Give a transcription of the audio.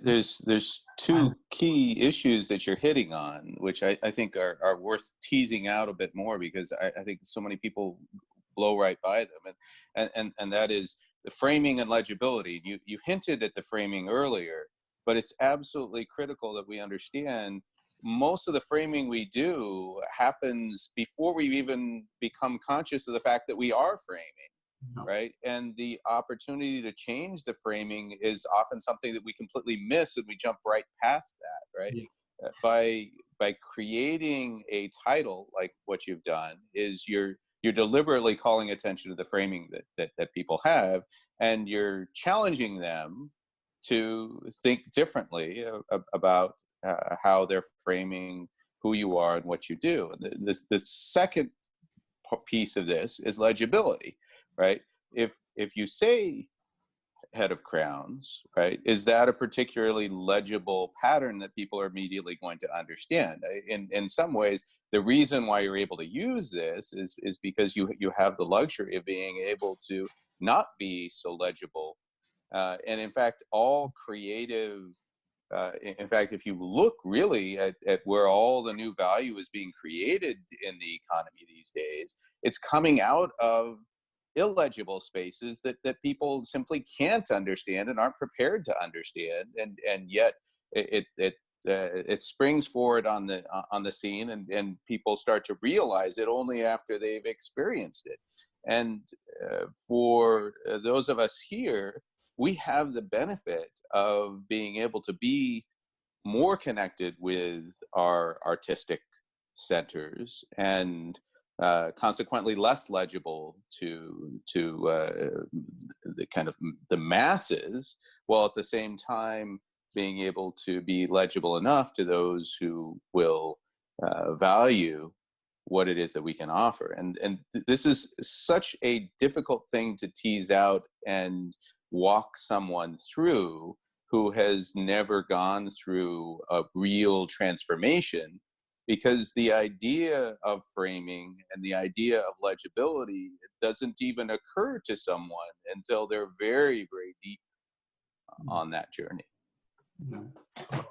There's two key issues that you're hitting on, which I think are worth teasing out a bit more, because I think so many people blow right by them, and that is the framing and legibility. You hinted at the framing earlier, but it's absolutely critical that we understand most of the framing we do happens before we even become conscious of the fact that we are framing. Right. And the opportunity to change the framing is often something that we completely miss, and we jump right past that. Right. Yes. By creating a title like what you've done, is you're deliberately calling attention to the framing that people have, and you're challenging them to think differently about how they're framing who you are and what you do. And the second piece of this is legibility, right? If you say head of crowns, right, is that a particularly legible pattern that people are immediately going to understand? In some ways, the reason why you're able to use this is because you have the luxury of being able to not be so legible. And in fact, all creative, in fact, if you look really at where all the new value is being created in the economy these days, it's coming out of illegible spaces that people simply can't understand and aren't prepared to understand, and yet it springs forward on the scene, and people start to realize it only after they've experienced it. And for those of us here, we have the benefit of being able to be more connected with our artistic centers, and consequently less legible to the kind of the masses, while at the same time being able to be legible enough to those who will value what it is that we can offer. And this is such a difficult thing to tease out and walk someone through who has never gone through a real transformation, because the idea of framing and the idea of legibility doesn't even occur to someone until they're very, very deep on that journey. Yeah.